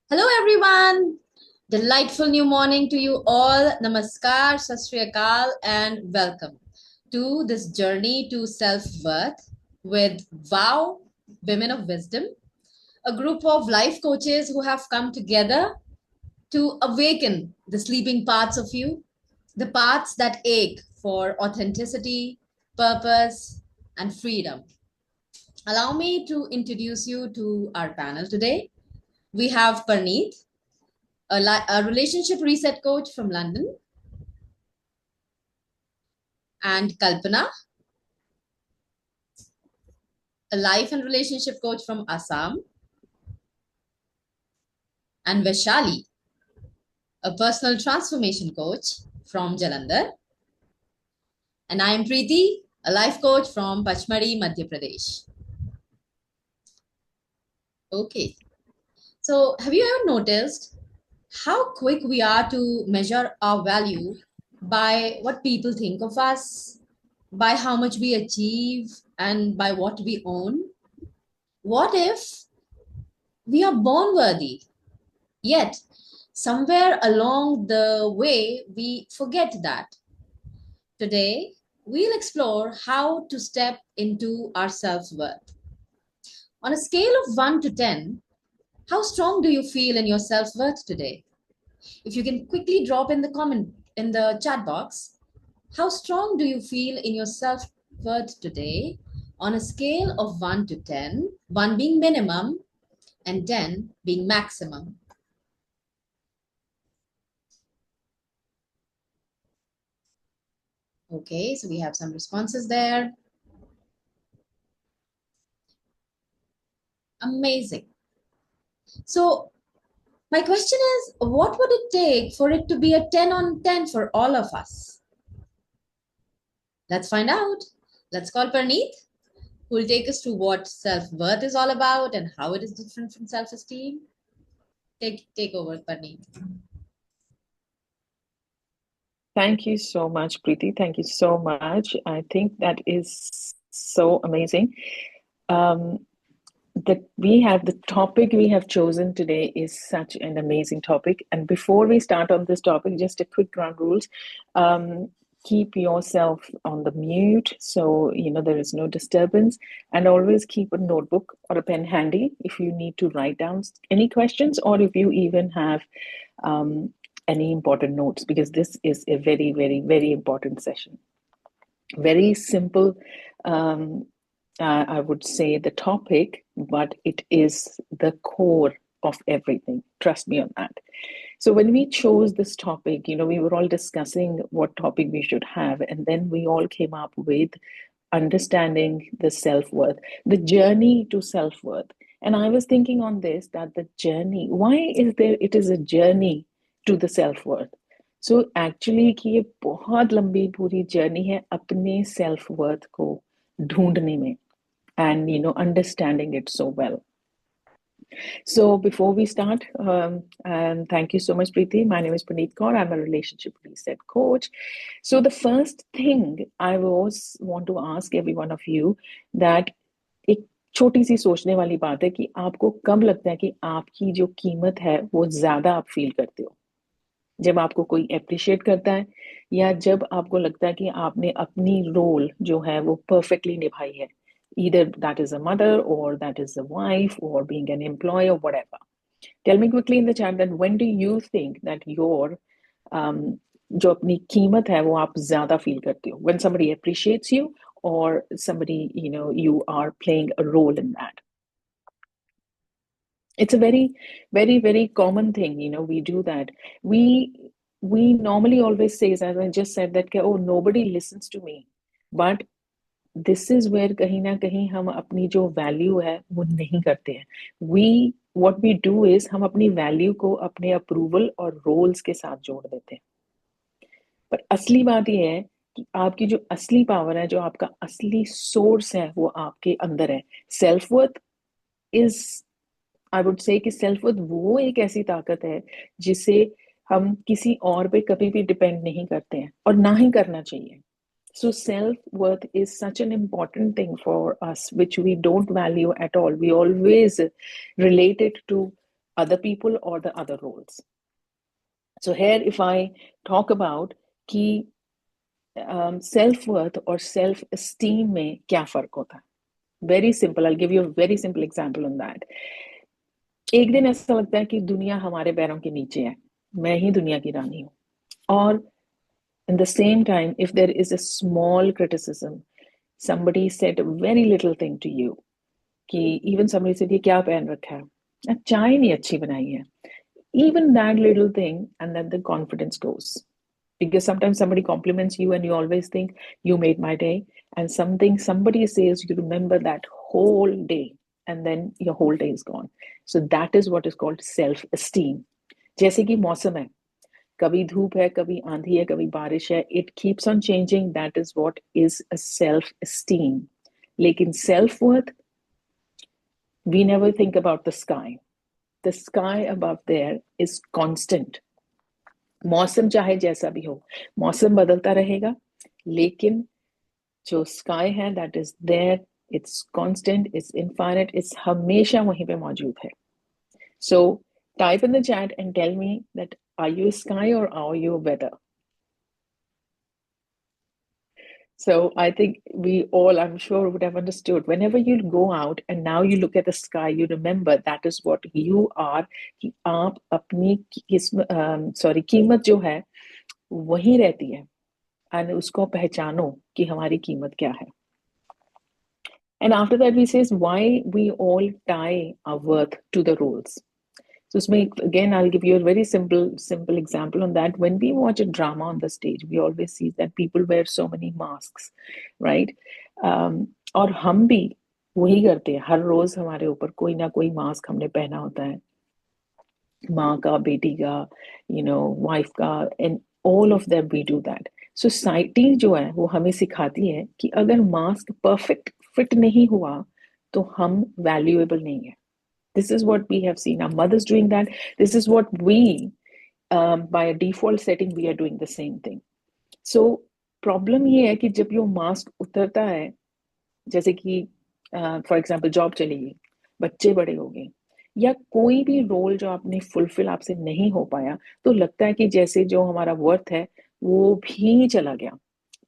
Hello, everyone. Delightful new morning to you all. Namaskar, Sat Sri Akal, and welcome to this journey to self worth with Wow Women of Wisdom, a group of life coaches who have come together to awaken the sleeping parts of you, the parts that ache for authenticity, purpose, and freedom. Allow me to introduce you to our panel today. We have Parneet, a relationship reset coach from London, and Kalpana, a life and relationship coach from Assam, and Vaishali, a personal transformation coach from Jalandhar. And I am Preeti, a life coach from Pachmari, Madhya Pradesh. Okay, so have you ever noticed how quick we are to measure our value by what people think of us, by how much we achieve, and by what we own? What if we are born worthy? Yet, somewhere along the way, we forget that. Today, we'll explore how to step into our self worth. On a scale of 1 to 10, how strong do you feel in your self worth today? If you can quickly drop in the comment in the chat box, how strong do you feel in your self worth today on a scale of 1 to 10, 1 being minimum and 10 being maximum? Okay, so we have some responses there. Amazing. So, my question is what would it take for it to be a 10 on 10 for all of us? Let's find out. Let's call Parneet, who will take us through what self worth is all about and how it is different from self esteem. Take over, Parneet. Thank you so much, Preeti. Thank you so much. I think that is so amazing. Um, that we have the topic we have chosen today is such an amazing topic. And before we start on this topic, just a quick ground rules. Um, Keep yourself on the mute so you know there is no disturbance, and always keep a notebook or a pen handy if you need to write down any questions, or if you even have um, any important notes, because this is a very, very, very important session. Very simple, um, I would say, the topic, but it is the core of everything. Trust me on that. So when we chose this topic, we were all discussing what topic we should have, and then we all came up with understanding the self-worth, the journey to self-worth. And I was thinking on this, that the journey, why is there, it is a journey to the self-worth. So actually कि ये बहुत लंबी पूरी journey है अपने self worth को ढूंढने में, and understanding it so well. So before we start, and thank you so much, Preeti. My name is Praneet Kaur. I'm a relationship reset coach. So the first thing I always want to ask every one of you, that एक छोटी सी सोचने वाली बात है कि आपको कब लगता है कि आपकी जो कीमत है वो ज्यादा आप फील करते हो? जब आपको कोई एप्रिशिएट करता है, या जब आपको लगता है कि आपने अपनी रोल जो है वो परफेक्टली निभाई है, either that is a mother or that is a wife or being an employee or whatever. Tell me quickly in the chat that when do you think that your um, जो अपनी कीमत है वो आप ज्यादा feel करते हो, when somebody appreciates you or somebody you are playing a role in that. It's a very, very, very common thing, we do that. We normally always say, as I just said, that oh, nobody listens to me. But this is where kahin na kahin hum apni jo value hai wo nahi karte hain. What we do is hum apni value ko apne approval और roles के साथ जोड़ देते हैं. पर असली बात ये है कि आपकी जो असली पावर है, जो आपका असली सोर्स है, वो आपके अंदर है. Self worth is, I would say कि सेल्फ वर्थ वो एक ऐसी ताकत है जिसे हम किसी और पे कभी भी डिपेंड नहीं करते हैं, और ना ही करना चाहिए. So self-worth is such an important thing for us, which we don't value at all. We always relate it to other people or the other roles. So here, if I talk about कि self-worth और self-esteem में क्या फर्क होता है, very simple. I'll give you a very simple example on that. एक दिन ऐसा लगता है कि दुनिया हमारे पैरों के नीचे है, मैं ही दुनिया की रानी हूँ, और in the same time, if there is a small criticism, somebody said a very little thing to you, कि even somebody said ये क्या पहन रखा है, चाय नहीं अच्छी बनाई है, even that little thing, and then the confidence goes. Because sometimes somebody compliments you and you always think you made my day, and something somebody says, you remember that whole day, and then your whole day is gone. So that is what is called self-esteem. जैसे कि मौसम है, कभी धूप है, कभी आंधी है, कभी बारिश है, it keeps on changing. That is what is a self-esteem. लेकिन self-worth, we never think about the sky. The sky above there is constant. मौसम चाहे जैसा भी हो, मौसम बदलता रहेगा, लेकिन जो स्काई है that is there, it's constant, it's infinite, it's हमेशा वहीं पे मौजूद है. So type in the chat and tell me that are you sky और are you weather. So I think we all, I'm sure, would have understood. Whenever you go out and now you look at the sky, you remember that is what you are. कि आप अपनी कीमत जो है वही रहती है, and उसको पहचानो कि हमारी कीमत क्या है. And after that, we says why we all tie our worth to the roles. So again, I'll give you a very simple example on that. When we watch a drama on the stage, we always see that people wear so many masks, right? और हम भी वही करते हैं, हर रोज हमारे ऊपर कोई ना कोई मास्क हमने पहना होता है, माँ का, बेटी का, वाइफ का, and all of them we do that. Society जो है वो हमें सिखाती है कि अगर मास्क परफेक्ट फिट नहीं हुआ तो हम वैल्यूएबल नहीं है. This is what we have seen our mothers doing that. This is what we, by a default setting, we are doing the same thing. So problem ये है कि जब ये मास्क उतरता है, जैसे कि फॉर एग्जाम्पल जॉब चली गई, बच्चे बड़े हो गए, या कोई भी रोल जो आपने फुलफिल आपसे नहीं हो पाया, तो लगता है कि जैसे जो हमारा वर्थ है वो भी चला गया.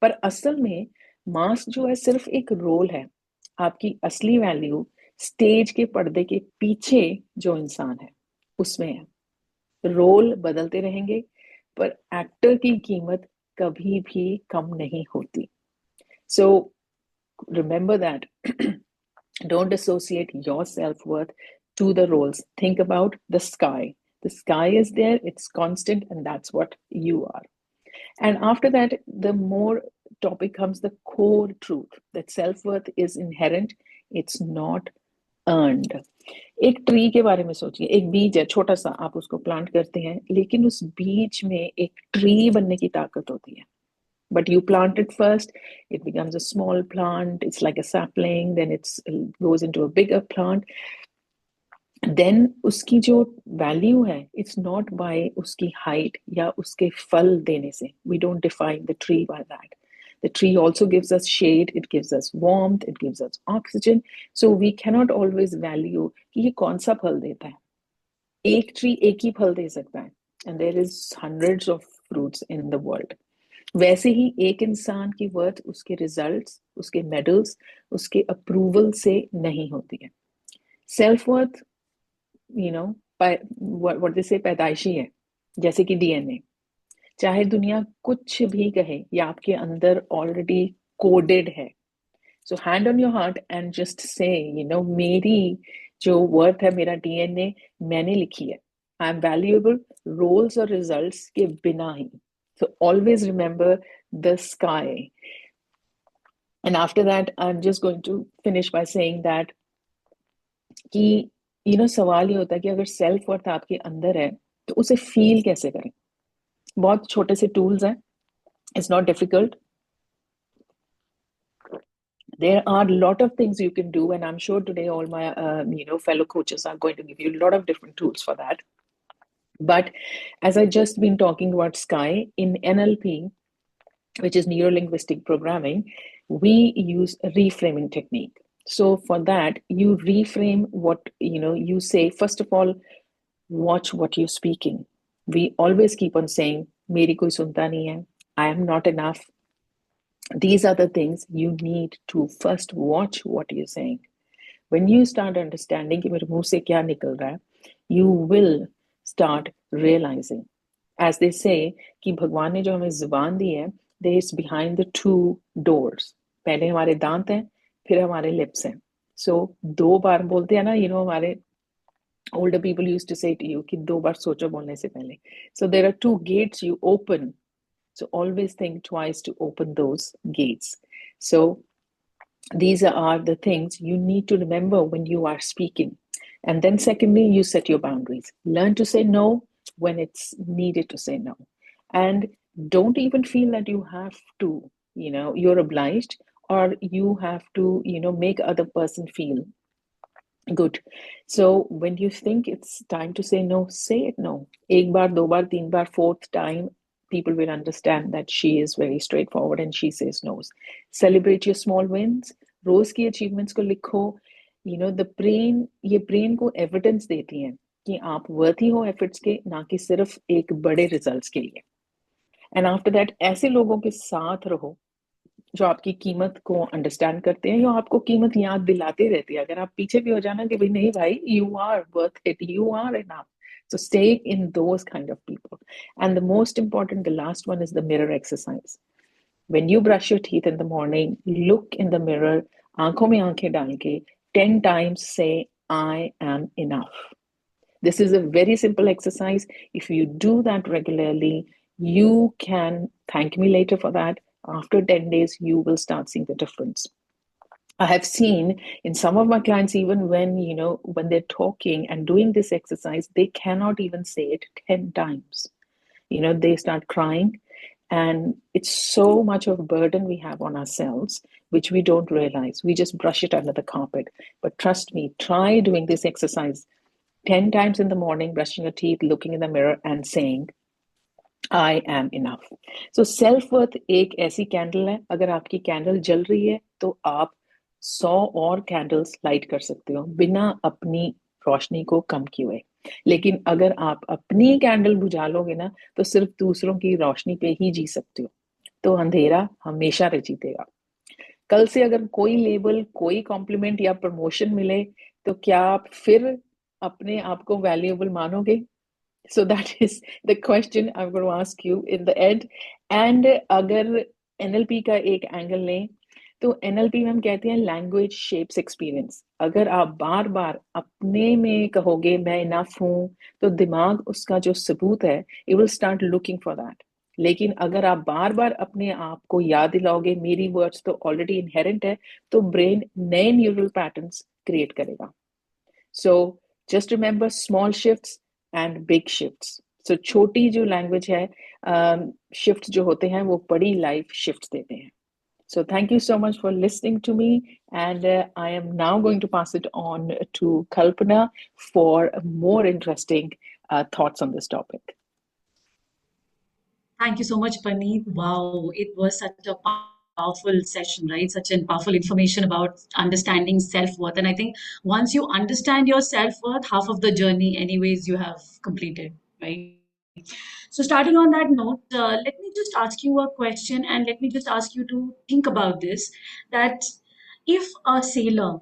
पर असल में मास्क जो है सिर्फ एक रोल है. आपकी असली वैल्यू स्टेज के पर्दे के पीछे जो इंसान है उसमें है. रोल बदलते रहेंगे पर एक्टर की कीमत कभी भी कम नहीं होती. सो remember that. Don't associate your self-worth to the roles. Think about the sky. The sky is there, it's constant, and that's what you are. And after that, the more topic comes the core truth that self-worth is inherent, it's not earned. एक tree के बारे में सोचिए, एक बीज है छोटा सा, आप उसको प्लांट करते हैं, लेकिन उस बीज में एक ट्री बनने की ताकत होती है. But you plant it first, it becomes a small plant, it's like a sapling, then it goes into a bigger plant. Then उसकी जो वैल्यू है, it's not by उसकी height या उसके फल देने से. We don't define the tree by that. The tree also gives us shade, it gives us warmth, it gives us oxygen. So we cannot always value कि ये कौन सा फल देता है. एक ट्री एक ही फल दे सकता है, and there is hundreds of fruits in the world. वैसे ही एक इंसान की वर्थ उसके रिजल्ट्स, उसके मेडल्स, उसके अप्रूवल से नहीं होती है. सेल्फ वर्थ व्हाट दे से पैदाइशी है, जैसे कि डीएनए. चाहे दुनिया कुछ भी कहे, ये आपके अंदर ऑलरेडी कोडेड है. सो hand on your heart and just say मेरी जो वर्थ है, मेरा डीएनए मैंने लिखी है. आई एम वैल्यूएबल रोल्स और रिजल्ट्स के बिना ही. So always remember the sky. And after that, I'm just going to finish by saying that कि सवाल ये होता है कि अगर सेल्फ वर्थ आपके अंदर है तो उसे फील कैसे करें. बहुत छोटे से टूल्स हैं, it's not difficult. There are a lot of things you can do, and I'm sure today all my fellow coaches are going to give you a lot of different tools for that. But as I just been talking about sky, in NLP, which is neuro-linguistic programming, we use a reframing technique. So for that, you reframe what you say. First of all, watch what you're speaking. We always keep on saying, मेरी कोई सुनता नहीं है, I am not enough. These are the things you need to first watch what you're saying. When you start understanding कि मेरे मुंह से क्या निकल रहा है, you will start realizing. As they say कि भगवान ने जो हमें जुबान दी है, there is behind the two doors. पहले हमारे दांत हैं, फिर हमारे lips हैं. So दो बार बोलते हैं ना, हमारे older people used to say to you कि दो बार सोचो बोलने से पहले. So there are two gates you open. So always think twice to open those gates. So these are the things you need to remember when you are speaking. And then secondly, you set your boundaries. Learn to say no when it's needed to say no. And don't even feel that you have to, you're obliged, or you have to, make other person feel good. So when you think it's time to say no, say it no. एक बार, दो बार, तीन बार, fourth time, people will understand that she is very straightforward and she says no. Celebrate your small wins. रोज की achievements को लिखो. The brain, ये brain को evidence देती है कि आप worthy हो efforts के, ना कि सिर्फ एक बड़े results के लिए. And after that, ऐसे लोगों के साथ रहो जो आपकी कीमत को अंडरस्टैंड करते हैं या आपको कीमत याद दिलाते रहते हैं. अगर आप पीछे भी हो जाना कि भाई नहीं भाई, you are worth it, you are enough. So stay in those kind of people. And the most important, the last one, is the mirror exercise. When you brush your teeth in the morning, look in the mirror, aankhon mein aankhein dal ke 10 times say, I am enough. This is a very simple exercise. If you do that regularly, you can thank me later for that. After 10 days, you will start seeing the difference. I have seen in some of my clients, even when they're talking and doing this exercise, they cannot even say it 10 times. They start crying, and it's so much of a burden we have on ourselves, which we don't realize. We just brush it under the carpet. But trust me, try doing this exercise 10 times in the morning, brushing your teeth, looking in the mirror, and saying, I am enough. So self worth एक ऐसी candle है, अगर आपकी candle जल रही है तो आप 100 और कैंडल्स लाइट कर सकते हो बिना अपनी रोशनी को कम किए हुए. लेकिन अगर आप अपनी कैंडल बुझा लोगे ना, तो सिर्फ दूसरों की रोशनी पे ही जी सकते हो. तो अंधेरा हमेशा रह जीतेगा. कल से अगर कोई लेबल, कोई कॉम्प्लीमेंट या प्रमोशन मिले, तो क्या आप फिर अपने आप को वैल्यूएबल मानोगे? So that is the question I'm going to ask you in the end. And अगर NLP का एक एंगल लें, तो NLP में हम कहते हैं लैंग्वेज शेप्स एक्सपीरियंस. अगर आप बार बार अपने में कहोगे मैं इनफ हूं, तो दिमाग उसका जो सबूत है, it will start looking for that. लेकिन अगर आप बार बार अपने आप को याद दिलाओगे मेरी वर्ड्स तो ऑलरेडी इनहेरेंट है, तो ब्रेन नए न्यूरल पैटर्न्स क्रिएट करेगा. So just remember small shifts and big shifts. So छोटी जो लैंग्वेज है, शिफ्ट जो होते हैं वो बड़ी लाइफ शिफ्ट देते हैं. So thank you so much for listening to me, and I am now going to pass it on to Kalpana for more interesting thoughts on this topic. Thank you so much, Paneet. Wow, it was such a powerful session, right? Such a powerful information about understanding self-worth. And I think once you understand your self-worth, half of the journey, anyways, you have completed, right? So starting on that note, let me just ask you a question and let me just ask you to think about this, that if a sailor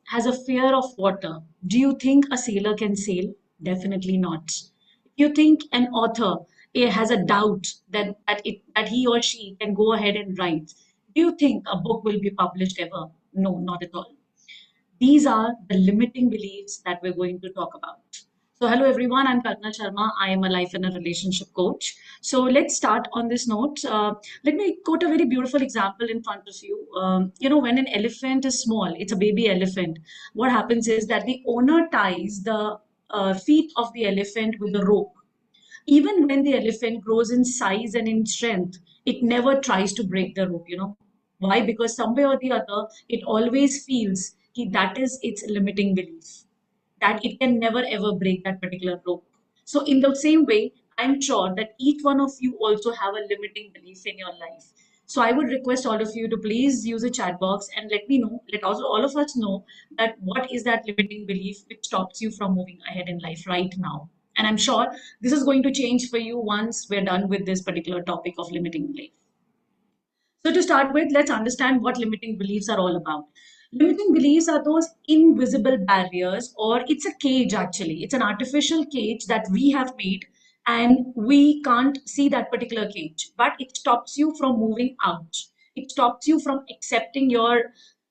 has a fear of water, do you think a sailor can sail? Definitely not. You think an author has a doubt that he or she can go ahead and write, do you think a book will be published ever? No, not at all. These are the limiting beliefs that we're going to talk about. So, hello everyone, I'm Kalpana Sharma. I am a life and a relationship coach. So, let's start on this note. Let me quote a very beautiful example in front of you. When an elephant is small, it's a baby elephant. What happens is that the owner ties the feet of the elephant with a rope. Even when the elephant grows in size and in strength, it never tries to break the rope. Why? Because somewhere or the other, it always feels that is its limiting belief, that it can never ever break that particular rope. So, in the same way, I'm sure that each one of you also have a limiting belief in your life. So, I would request all of you to please use a chat box and let me know, let also all of us know that what is that limiting belief which stops you from moving ahead in life right now. And I'm sure this is going to change for you once we're done with this particular topic of limiting belief. So to start with, let's understand what limiting beliefs are all about. Limiting beliefs are those invisible barriers, or it's a cage actually. It's an artificial cage that we have made, and we can't see that particular cage, but it stops you from moving out. It stops you from accepting your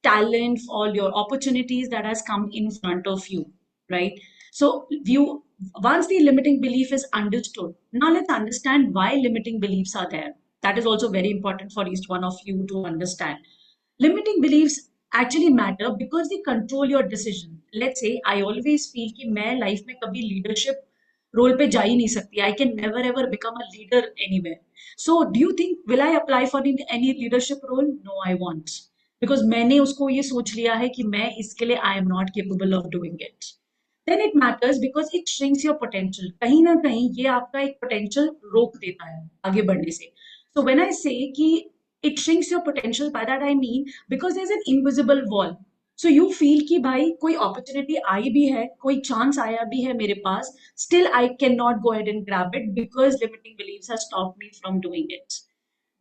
talent, all your opportunities that has come in front of you, right? So you once the limiting belief is understood, now let's understand why limiting beliefs are there. That is also very important for each one of you to understand. Limiting beliefs actually matter because they control your decision. Let's say I always feel कि मैं life में कभी leadership role पे जा ही नहीं सकती. I can never ever become a leader anywhere. So do you think will I apply for any leadership role? No, I won't. Because मैंने उसको ये सोच लिया है कि मैं इसके लिए I am not capable of doing it. Then it matters because it shrinks your potential. कहीं ना कहीं ये आपका एक potential रोक देता है आगे बढ़ने से. So when I say कि it shrinks your potential, by that I mean because there's an invisible wall. So you feel कि भाई कोई opportunity आई भी है, कोई chance आया भी है मेरे पास, still I cannot go ahead and grab it because limiting beliefs have stopped me from doing it.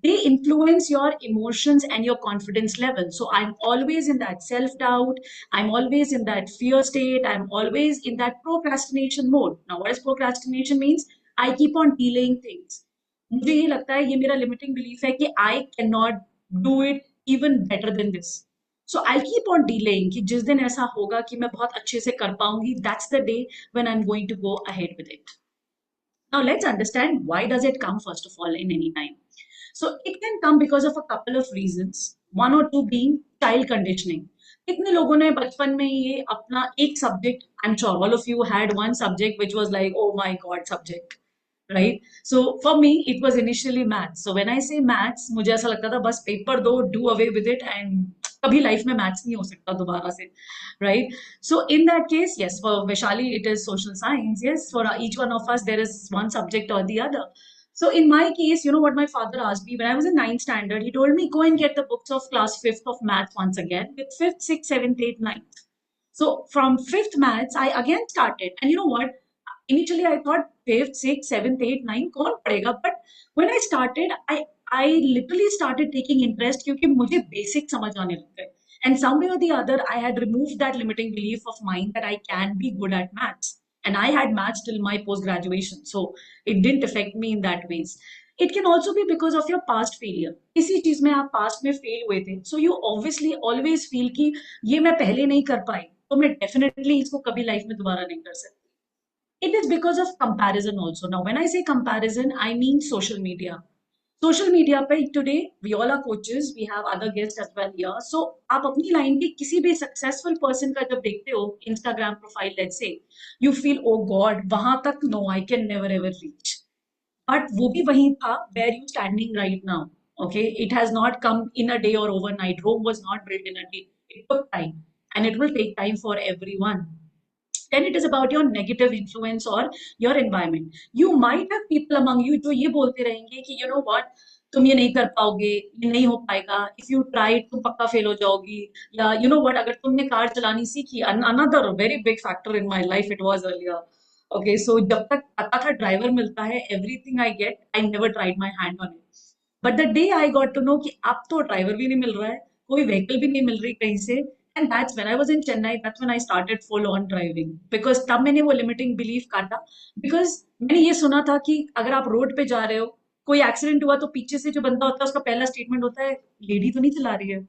They influence your emotions and your confidence level. So I'm always in that self doubt. I'm always in that fear state. I'm always in that procrastination mode. Now, what does procrastination means? I keep on delaying things. मुझे ये लगता है ये मेरा limiting belief है कि I cannot do it even better than this. So I'll keep on delaying कि जिस दिन ऐसा होगा कि मैं बहुत अच्छे से कर पाऊंगी, that's the day when I'm going to go ahead with it. Now let's understand why does it come first of all in any time. So it can come because of a couple of reasons. One or two being child conditioning. कितने लोगों ने बचपन में ये अपना एक subject, I am sure all of you had one subject which was like oh my God subject, right? So for me it was initially maths. So when I से maths, मुझे ऐसा लगता था बस पेपर दो, do away with it, and कभी life में maths नहीं हो सकता दोबारा से, right? So in that case, yes, for Vaishali it is social science. Yes, for each one of us there is one subject or the other. So in my case, you know what my father asked me when I was in ninth standard? He told me, go and get the books of class fifth of math once again with fifth, sixth, seventh, eighth, ninth. So from fifth maths, I again started. And you know what? Initially, I thought fifth, sixth, seventh, eighth, ninth, कौन पढ़ेगा? But when I started, I literally started taking interest क्योंकि मुझे basic समझ आने लग गए. And some way or the other, I had removed that limiting belief of mine that I can be good at maths. And I had maths till my post graduation. So it didn't affect me in that ways. It can also be because of your past failure. किसी चीज में आप past में fail हुए थे. So you obviously always feel कि ये मैं पहले नहीं कर पाई, तो मैं definitely इसको कभी life में दोबारा नहीं कर सकती. It is because of comparison also. Now, when I say comparison, I mean social media. Social media पे today we all are coaches, we have other guest as well here. So आप अपनी line के किसी भी successful person का जब देखते हो Instagram profile, let's say, you feel oh God वहां तक no, I can never ever reach. But वो भी वहीं था where you standing right now. Okay, it has not come in a day और overnight. Rome was not built in a day. It took time and it will take time for everyone. Then it is about your negative influence or your environment. You might have people among you जो ये बोलते रहेंगे कि you know what, तुम ये नहीं कर पाओगे, ये नहीं हो पाएगा, if you try तुम पक्का फेल हो जाओगी, या you know what, अगर तुमने कार चलानी सीखी, another very big factor in my life it was earlier. Okay, so जब तक पता था ड्राइवर मिलता है, everything I get, I never tried my hand on it. But the day I got to know कि अब तो ड्राइवर भी नहीं मिल रहा है, कोई व्हीकल भी नहीं मिल रही कहीं से, and that's when I was in Chennai, that's when I started full on driving. Because तब मैंने वो limiting belief काटा. Because मैंने ये सुना था कि अगर आप रोड पे जा रहे हो, कोई एक्सीडेंट हुआ तो पीछे से जो बंदा होता है उसका पहला स्टेटमेंट होता है, लेडी तो नहीं चला रही है.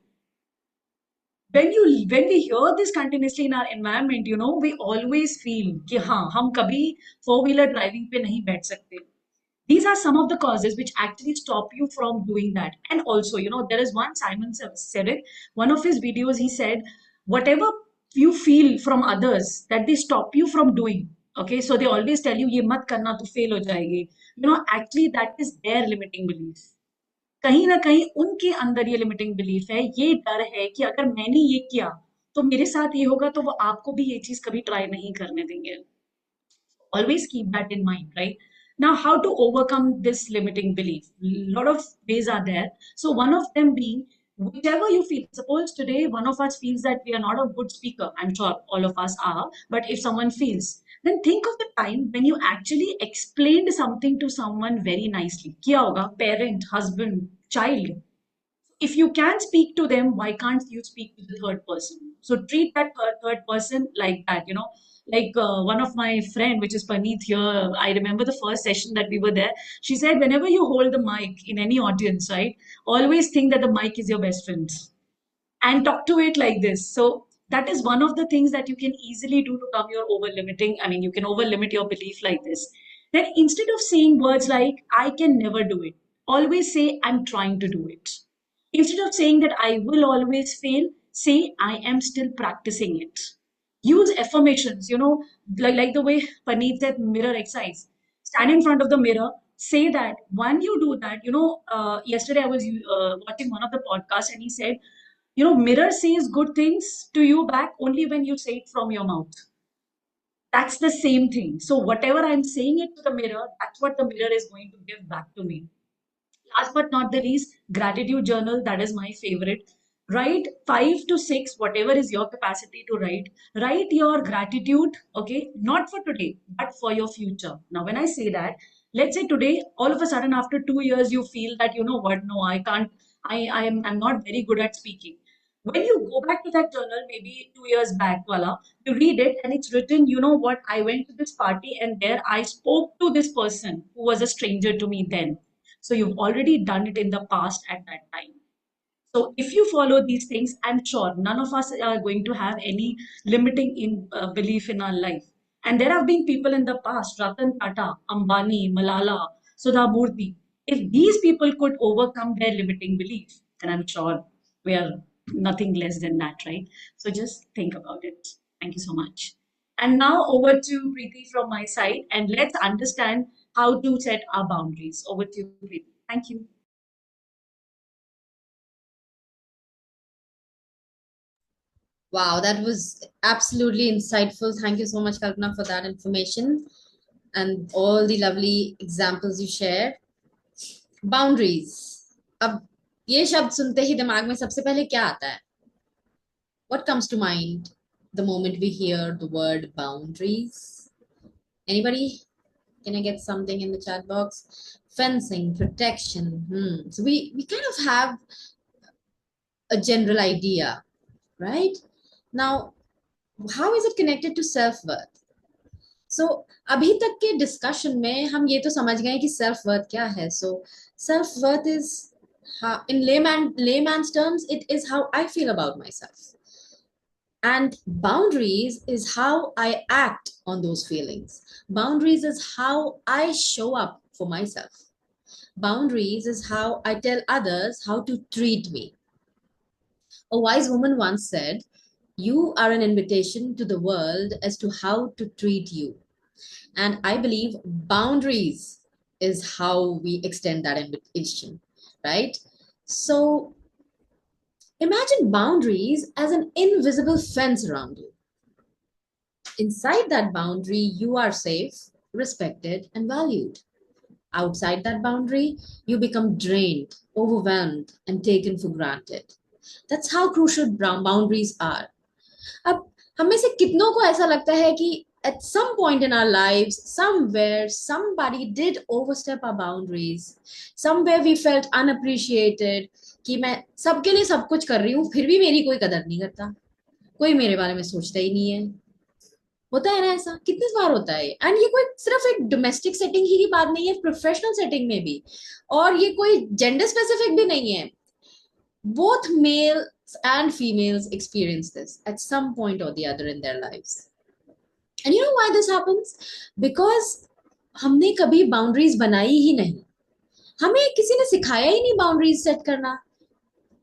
When we hear this continuously in our environment, you know, we always feel कि हाँ हम कभी फोर व्हीलर ड्राइविंग पे नहीं बैठ सकते. These are some of the causes which actually stop you from doing that. And also, you know, there is one, Simon said it, one of his videos, he said, whatever you feel from others that they stop you from doing, okay, so they always tell you, ye mat karna to fail ho jayegi. You know, actually that is their limiting belief. कहीं ना कहीं उनके अंदर ये limiting belief है, ये डर है कि अगर मैंने ये किया तो मेरे साथ ये होगा, तो वो आपको भी ये चीज कभी ट्राई नहीं करने देंगे. Always keep that in mind, right? Now, how to overcome this limiting belief? A lot of ways are there. So one of them being whichever you feel. Suppose today one of us feels that we are not a good speaker. I'm sure all of us are. But if someone feels, then think of the time when you actually explained something to someone very nicely. Kiya hoga, parent, husband, child. If you can speak to them, why can't you speak to the third person? So treat that third person like that, like one of my friend, which is Paneet here. I remember the first session that we were there. She said, whenever you hold the mic in any audience, right, always think that the mic is your best friend and talk to it like this. So that is one of the things that you can easily do to come your over limiting. I mean, you can over limit your belief like this. Then instead of saying words like, I can never do it, always say, I'm trying to do it. Instead of saying that I will always fail, say, I am still practicing it. Use affirmations, like the way Paneet said, mirror exercise. Stand in front of the mirror, say that. When you do that, yesterday I was watching one of the podcasts and he said, mirror says good things to you back only when you say it from your mouth. That's the same thing. So whatever I'm saying it to the mirror, that's what the mirror is going to give back to me. Last but not the least, gratitude journal. That is my favorite. Write 5 to 6, whatever is your capacity to write. Write your gratitude, okay, not for today, but for your future. Now, when I say that, let's say today, all of a sudden, after 2 years, you feel that, you know what, no, I can't, I'm not very good at speaking. When you go back to that journal, maybe 2 years back, voila, you read it and it's written, you know what, I went to this party and there I spoke to this person who was a stranger to me then. So you've already done it in the past at that time. So if you follow these things, I'm sure none of us are going to have any limiting in belief in our life. And there have been people in the past, Ratan Tata, Ambani, Malala, Sudha Murthy. If these people could overcome their limiting belief, then I'm sure we are nothing less than that, right? So just think about it. Thank you so much. And now over to Preeti from my side, and let's understand how to set our boundaries. Over to you, Preeti. Thank you. Wow, that was absolutely insightful. Thank you so much, Kalpana, for that information and all the lovely examples you shared. Boundaries. अब ये शब्द सुनते ही दिमाग में सबसे पहले क्या आता है? What comes to mind the moment we hear the word boundaries? Anybody? Can I get something in the chat box? Fencing, protection. So we kind of have a general idea, right? Now, how is it connected to self-worth? So अभी तक के discussion में हम ये तो समझ गए कि सेल्फ वर्थ क्या है. So self worth is how, in layman's terms, it is how I feel about myself. And boundaries is how I act on those feelings. Boundaries is how I show up for myself. Boundaries is how I tell others how to treat me. A wise woman once said, you are an invitation to the world as to how to treat you. And I believe boundaries is how we extend that invitation, right? So imagine boundaries as an invisible fence around you. Inside that boundary, you are safe, respected, and valued. Outside that boundary, you become drained, overwhelmed, and taken for granted. That's how crucial boundaries are. अब हम में से कितनों को ऐसा लगता है कि at some point in our lives, somewhere, somebody did overstep our boundaries. Somewhere we felt unappreciated कि मैं सबके लिए सब कुछ कर रही हूँ, फिर भी मेरी कोई कदर नहीं करता, कोई मेरे बारे में सोचता ही नहीं है. होता है ना ऐसा? कितनी बार होता है? एंड ये कोई सिर्फ एक डोमेस्टिक सेटिंग ही की बात नहीं है, प्रोफेशनल सेटिंग में भी. और ये कोई जेंडर स्पेसिफिक भी नहीं है. Both males and females experience this at some point or the other in their lives. And you know why this happens? Because हमने कभी बाउंड्रीज बनाई ही नहीं. हमें किसी ने सिखाया ही नहीं बाउंड्रीज सेट करना.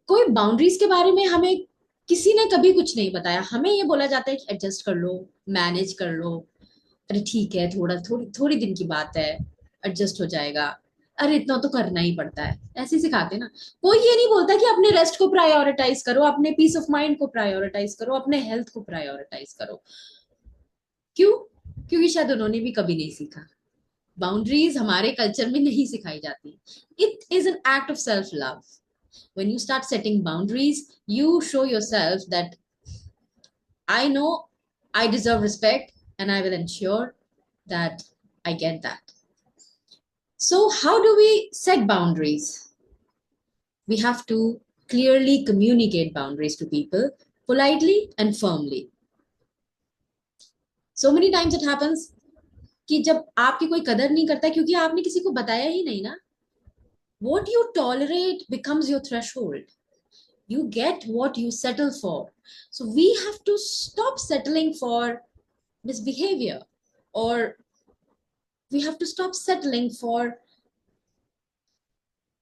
कोई बाउंड्रीज के बारे में हमें किसी ने कभी कुछ नहीं बताया. हमें ये बोला जाता है कि एडजस्ट कर लो, मैनेज कर लो, अरे ठीक है, थोड़ी दिन की बात है, एडजस्ट हो जाएगा, अरे इतना तो करना ही पड़ता है. ऐसे सिखाते ना. कोई ये नहीं बोलता कि अपने रेस्ट को प्रायोरिटाइज करो, अपने पीस ऑफ माइंड को प्रायोरिटाइज करो, अपने हेल्थ को प्रायोरिटाइज करो. क्यों? क्योंकि शायद उन्होंने भी कभी नहीं सीखा. बाउंड्रीज हमारे कल्चर में नहीं सिखाई जाती. It is an act of self love. When you start setting boundaries, you show yourself that I know I deserve respect and I will ensure that I get that. So, how do we set boundaries? We have to clearly communicate boundaries to people politely and firmly. So many times it happens कि जब आपकी कोई कदर नहीं करता क्योंकि आपने किसी को बताया ही नहीं ना. What you tolerate becomes your threshold. You get what you settle for. So we have to stop settling for misbehavior, or we have to stop settling for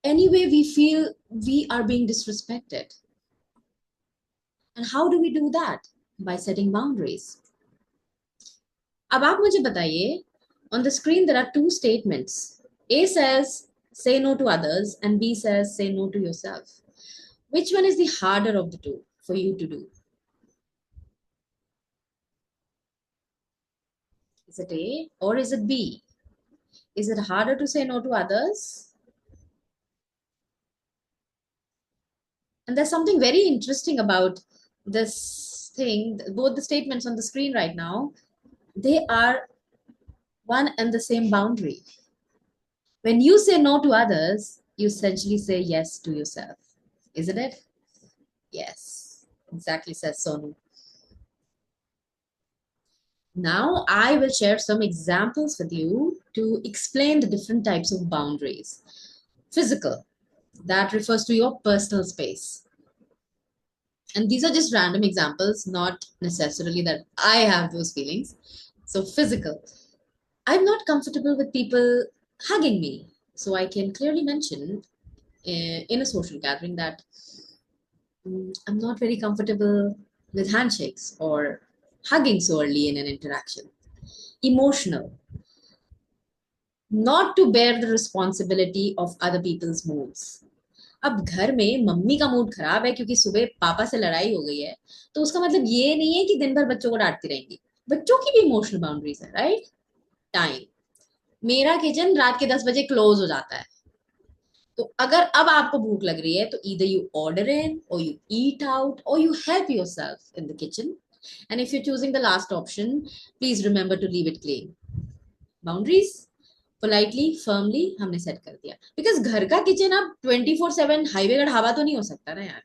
any way we feel we are being disrespected. And how do we do that? By setting boundaries. अब आप मुझे बताइए, on the screen there are two statements. A says say no to others and B says say no to yourself. Which one is the harder of the two for you to do? Is it A or is it B? Is it harder to say no to others? And there's something very interesting about this thing. Both the statements on the screen right now, they are one and the same boundary. When you say no to others, you essentially say yes to yourself. Isn't it? Yes, exactly, says Sonu. Now I will share some examples with you to explain the different types of boundaries. Physical, that refers to your personal space. And these are just random examples, not necessarily that I have those feelings. So physical, I'm not comfortable with people hugging me. So I can clearly mention in a social gathering that I'm not very comfortable with handshakes or hugging so early in an interaction. Emotional, not to bear the responsibility of other people's moods. अब घर में mummy का mood खराब है क्योंकि सुबह पापा से लड़ाई हो गई है, तो उसका मतलब ये नहीं है कि दिन भर बच्चों को डांटती रहेंगी. बच्चों की भी इमोशनल बाउंड्रीज है, राइट? टाइम, मेरा किचन रात के 10 बजे क्लोज हो जाता है, तो अगर अब आपको भूख लग रही है तो either you order in or you eat out or you help yourself in the kitchen. And if you're choosing the last option, please remember to leave it clean. Boundaries politely firmly हमने set कर दिया, because घर का kitchen अब 24/7 highway का ढाबा तो नहीं हो सकता ना यार,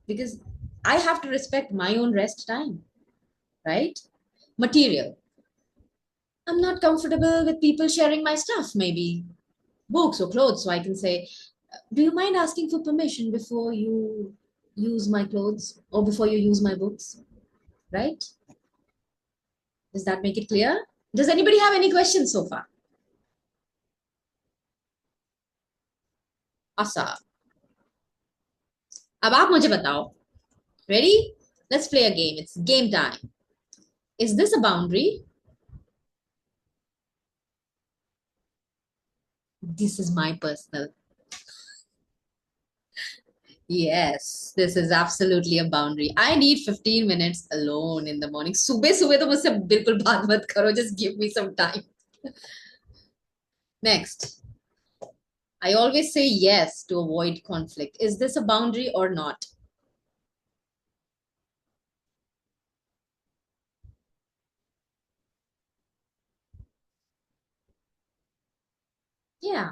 because I have to respect my own rest time, right? Material, I'm not comfortable with people sharing my stuff, maybe books or clothes, so I can say, do you mind asking for permission before you use my clothes or before you use my books, right? Does that make it clear? Does anybody have any questions so far? Awesome. अब आप मुझे बताओ. Ready? Let's play a game. It's game time. Is this a boundary? This is my personal. Yes, this is absolutely a boundary. I need 15 minutes alone in the morning. सुबह सुबह तो मुझसे बिल्कुल बात मत करो. Just give me some time. Next. I always say yes to avoid conflict. Is this a boundary or not? Yeah.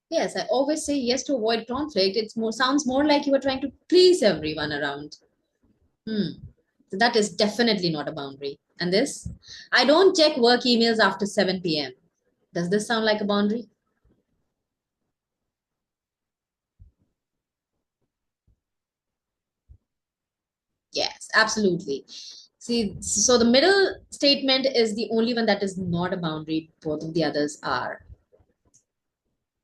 Yes, I always say yes to avoid conflict. It sounds more like you are trying to please everyone around. So that is definitely not a boundary. And this, I don't check work emails after 7 p.m. Does this sound like a boundary? Yes, absolutely. See, so the middle statement is the only one that is not a boundary. Both of the others are.